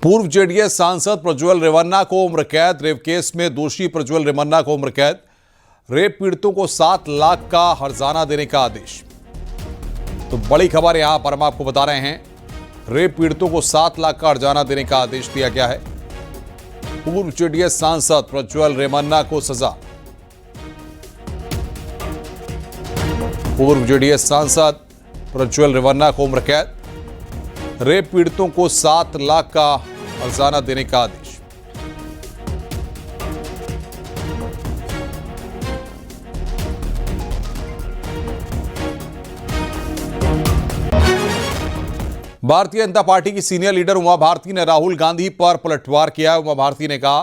पूर्व जेडीएस सांसद प्रज्वल रेवन्ना को उम्र कैद। रेप केस में दोषी प्रज्वल रेवन्ना को उम्र कैद। रेप पीड़ितों को 7 लाख का हर्जाना देने का आदेश। तो बड़ी खबर यहां पर हम आपको बता रहे हैं, रेप पीड़ितों को 7 लाख का हर्जाना देने का आदेश दिया गया है। पूर्व जेडीएस सांसद प्रज्वल रेवन्ना को सजा। पूर्व जेडीएस सांसद प्रज्वल रेवन्ना को उम्र कैद। रेप पीड़ितों को 7 लाख का हर्जाना देने का आदेश। भारतीय जनता पार्टी की सीनियर लीडर उमा भारती ने राहुल गांधी पर पलटवार किया। उमा भारती ने कहा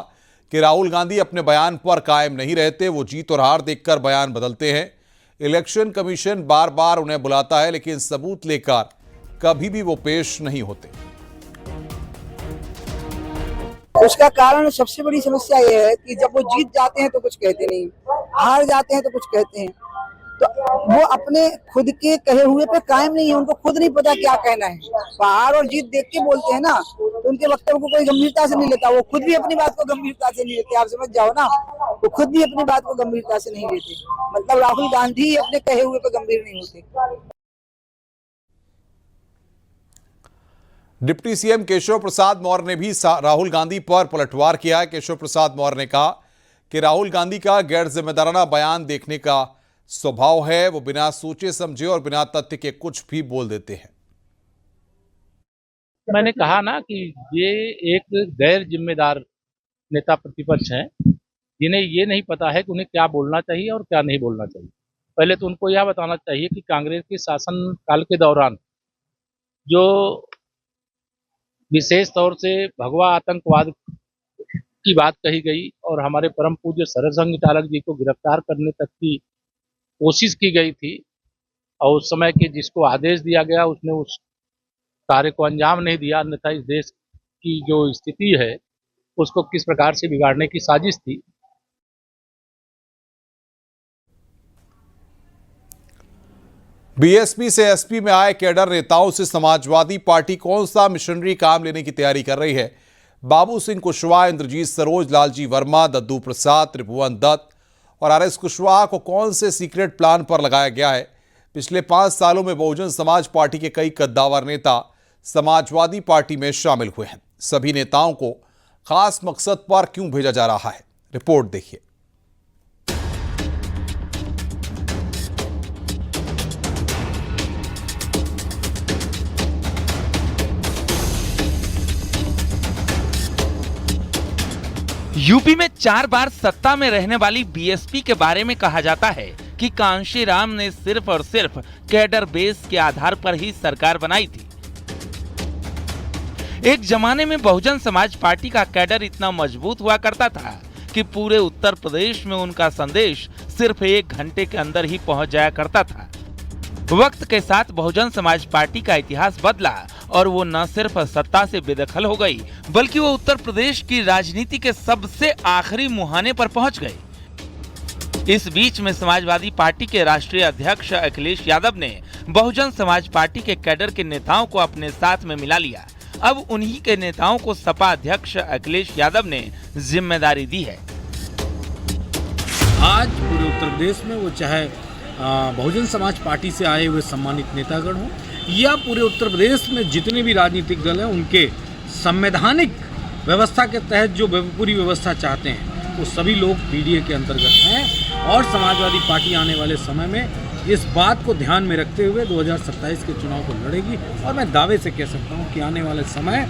कि राहुल गांधी अपने बयान पर कायम नहीं रहते, वो जीत और हार देखकर बयान बदलते हैं। इलेक्शन कमीशन बार बार उन्हें बुलाता है, लेकिन सबूत लेकर कभी भी वो पेश नहीं होते। उसका कारण सबसे बड़ी समस्या ये है कि जब वो जीत जाते हैं तो कुछ कहते नहीं, हार जाते हैं तो कुछ कहते हैं। तो वो अपने खुद के कहे हुए पे कायम नहीं है, उनको खुद नहीं पता क्या कहना है। हार और जीत देख के बोलते हैं ना, तो उनके वक्तव्य को कोई गंभीरता से नहीं लेता। वो खुद भी अपनी बात को गंभीरता से नहीं लेते, आप समझ जाओ ना। वो खुद भी अपनी बात को गंभीरता से नहीं लेते। मतलब राहुल गांधी अपने कहे हुए पे गंभीर नहीं होते। डिप्टी सीएम केशव प्रसाद मौर्य ने भी राहुल गांधी पर पलटवार किया है। केशव प्रसाद मौर्य ने कहा कि राहुल गांधी का गैर जिम्मेदाराना बयान देखने का स्वभाव है, वो बिना सोचे समझे और बिना तथ्य के कुछ भी बोल देते हैं। मैंने कहा ना कि ये एक गैर जिम्मेदार नेता प्रतिपक्ष हैं, जिन्हें ये नहीं पता है कि उन्हें क्या बोलना चाहिए और क्या नहीं बोलना चाहिए। पहले तो उनको यह बताना चाहिए कि कांग्रेस के शासन काल के दौरान जो विशेष तौर से भगवा आतंकवाद की बात कही गई और हमारे परम पूज्य सरसंघ चालक जी को गिरफ्तार करने तक की कोशिश की गई थी, और उस समय के जिसको आदेश दिया गया उसने उस कार्य को अंजाम नहीं दिया, अन्यथा इस देश की जो स्थिति है उसको किस प्रकार से बिगाड़ने की साजिश थी। बीएसपी से एसपी में आए कैडर नेताओं से समाजवादी पार्टी कौन सा मिशनरी काम लेने की तैयारी कर रही है। बाबू सिंह कुशवाहा, इंद्रजीत सरोज, लालजी वर्मा, दद्दू प्रसाद, त्रिभुवन दत्त और आरएस कुशवाहा को कौन से सीक्रेट प्लान पर लगाया गया है। पिछले 5 सालों में बहुजन समाज पार्टी के कई कद्दावर नेता समाजवादी पार्टी में शामिल हुए हैं। सभी नेताओं को खास मकसद पर क्यों भेजा जा रहा है, रिपोर्ट देखिए। यूपी में 4 बार सत्ता में रहने वाली बीएसपी के बारे में कहा जाता है कि कांशीराम ने सिर्फ और सिर्फ कैडर बेस के आधार पर ही सरकार बनाई थी। एक जमाने में बहुजन समाज पार्टी का कैडर इतना मजबूत हुआ करता था कि पूरे उत्तर प्रदेश में उनका संदेश सिर्फ 1 घंटे के अंदर ही पहुंच जाया करता था। वक्त के साथ बहुजन समाज पार्टी का इतिहास बदला और वो न सिर्फ सत्ता से बेदखल हो गई, बल्कि वो उत्तर प्रदेश की राजनीति के सबसे आखिरी मुहाने पर पहुंच गई। इस बीच में समाजवादी पार्टी के राष्ट्रीय अध्यक्ष अखिलेश यादव ने बहुजन समाज पार्टी के कैडर के नेताओं को अपने साथ में मिला लिया। अब उन्हीं के नेताओं को सपा अध्यक्ष अखिलेश यादव ने जिम्मेदारी दी है। आज पूरे उत्तर प्रदेश में वो चाहे बहुजन समाज पार्टी से आए हुए सम्मानित नेतागण हों या पूरे उत्तर प्रदेश में जितने भी राजनीतिक दल हैं, उनके संवैधानिक व्यवस्था के तहत जो पूरी व्यवस्था चाहते हैं, वो सभी लोग पीडीए के अंतर्गत हैं। और समाजवादी पार्टी आने वाले समय में इस बात को ध्यान में रखते हुए 2027 के चुनाव को लड़ेगी। और मैं दावे से कह सकता हूँ कि आने वाले समय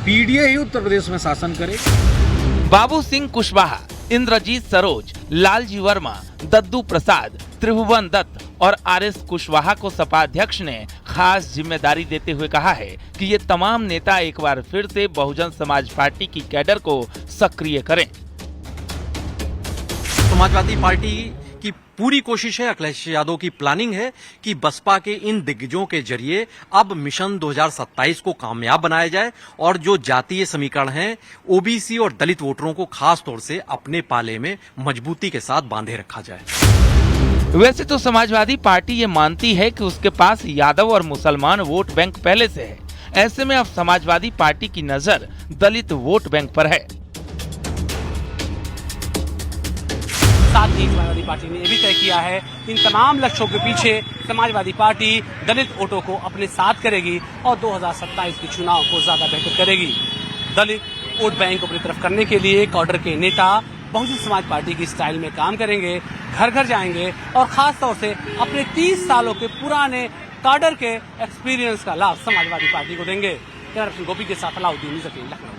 पीडीए ही उत्तर प्रदेश में शासन करेगी। बाबू सिंह कुशवाहा, इंद्रजीत सरोज, लालजी वर्मा, दद्दू प्रसाद, त्रिभुवन दत्त और आरएस कुशवाहा को सपा अध्यक्ष ने खास जिम्मेदारी देते हुए कहा है कि ये तमाम नेता एक बार फिर से बहुजन समाज पार्टी की कैडर को सक्रिय करें। समाजवादी पार्टी की पूरी कोशिश है, अखिलेश यादव की प्लानिंग है कि बसपा के इन दिग्गजों के जरिए अब मिशन 2027 को कामयाब बनाया जाए और जो जातीय समीकरण हैं, ओबीसी और दलित वोटरों को खास तौर से अपने पाले में मजबूती के साथ बांधे रखा जाए। वैसे तो समाजवादी पार्टी ये मानती है कि उसके पास यादव और मुसलमान वोट बैंक पहले से है, ऐसे में अब समाजवादी पार्टी की नजर दलित वोट बैंक पर है। साथ ही समाजवादी पार्टी ने यह भी तय किया है इन तमाम लक्ष्यों के पीछे समाजवादी पार्टी दलित वोटों को अपने साथ करेगी और 2027 के चुनाव को ज्यादा बेहतर करेगी। दलित वोट बैंक को अपनी तरफ करने के लिए काडर के नेता बहुजन समाज पार्टी की स्टाइल में काम करेंगे, घर घर जाएंगे और खास तौर से अपने 30 सालों के पुराने काडर के एक्सपीरियंस का लाभ समाजवादी पार्टी को देंगे। कैमरा गोपी के साथ अलाउद्दीन लखनऊ।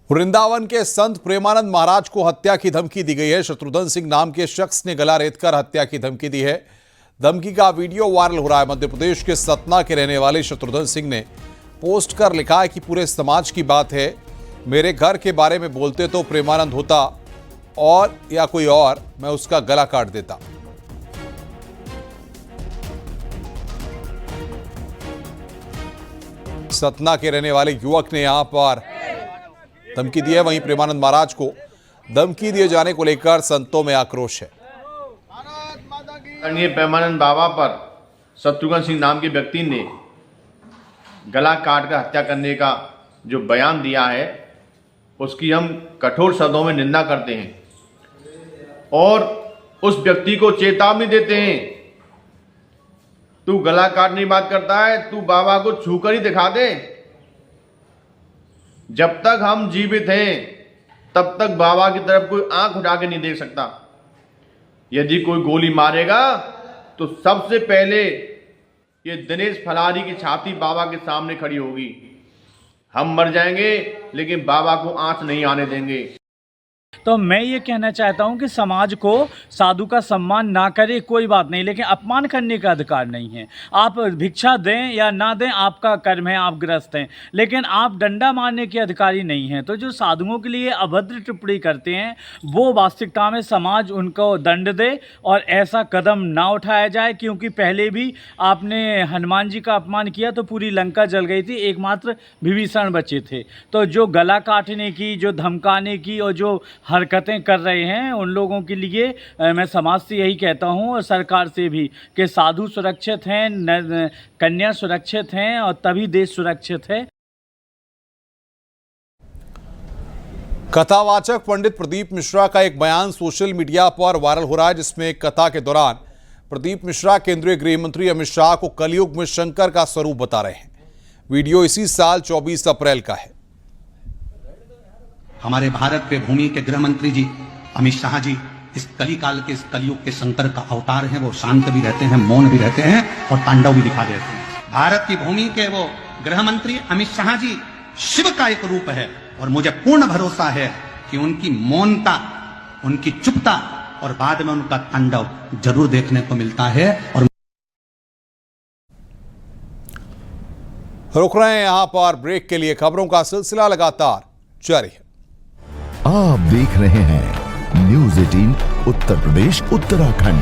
वृंदावन के संत प्रेमानंद महाराज को हत्या की धमकी दी गई है। शत्रुघ्न सिंह नाम के शख्स ने गला रेतकर हत्या की धमकी दी है। धमकी का वीडियो वायरल हो रहा है। मध्य प्रदेश के सतना के रहने वाले शत्रुघ्न सिंह ने पोस्ट कर लिखा है कि पूरे समाज की बात है, मेरे घर के बारे में बोलते तो प्रेमानंद होता और या कोई और, मैं उसका गला काट देता। सतना के रहने वाले युवक ने यहां पर धमकी दी है। वहीं प्रेमानंद महाराज को धमकी दिए जाने को लेकर संतों में आक्रोश है। प्रेमानंद बाबा पर शत्रुघ्न सिंह नाम के व्यक्ति ने गला काट कर हत्या करने का जो बयान दिया है उसकी हम कठोर शब्दों में निंदा करते हैं और उस व्यक्ति को चेतावनी देते हैं, तू गला काटने की बात करता है, तू बाबा को छूकर ही दिखा दे। जब तक हम जीवित हैं तब तक बाबा की तरफ कोई आंख उठा के नहीं देख सकता। यदि कोई गोली मारेगा तो सबसे पहले ये दिनेश फलारी की छाती बाबा के सामने खड़ी होगी। हम मर जाएंगे लेकिन बाबा को आंच नहीं आने देंगे। तो मैं ये कहना चाहता हूँ कि समाज को साधु का सम्मान ना करे कोई बात नहीं, लेकिन अपमान करने का अधिकार नहीं है। आप भिक्षा दें या ना दें आपका कर्म है, आप ग्रस्त हैं, लेकिन आप डंडा मारने के अधिकारी नहीं हैं। तो जो साधुओं के लिए अभद्र टिप्पणी करते हैं वो वास्तविकता में समाज उनको दंड दे और ऐसा कदम ना उठाया जाए, क्योंकि पहले भी आपने हनुमान जी का अपमान किया तो पूरी लंका जल गई थी, एकमात्र विभीषण बचे थे। तो जो गला काटने की, जो धमकाने की और जो हरकतें कर रहे हैं उन लोगों के लिए मैं समाज से यही कहता हूं और सरकार से भी कि साधु सुरक्षित हैं, कन्या सुरक्षित हैं और तभी देश सुरक्षित है। कथावाचक पंडित प्रदीप मिश्रा का एक बयान सोशल मीडिया पर वायरल हो रहा है, जिसमें एक कथा के दौरान प्रदीप मिश्रा केंद्रीय गृह मंत्री अमित शाह को कलयुग में शंकर का स्वरूप बता रहे हैं। वीडियो इसी साल 24 अप्रैल का है। हमारे भारत के भूमि के गृह मंत्री जी अमित शाह जी इस कली काल के, इस कलयुग के शंकर का अवतार हैं। वो शांत भी रहते हैं, मौन भी रहते हैं और तांडव भी दिखा देते हैं। भारत की भूमि के वो गृह मंत्री अमित शाह जी शिव का एक रूप है और मुझे पूर्ण भरोसा है कि उनकी मौनता, उनकी चुपता और बाद में उनका तांडव जरूर देखने को मिलता है। और रुक रहे हैं यहां पर ब्रेक के लिए। खबरों का सिलसिला लगातार जारी है। आप देख रहे हैं न्यूज़ 18 उत्तर प्रदेश उत्तराखंड।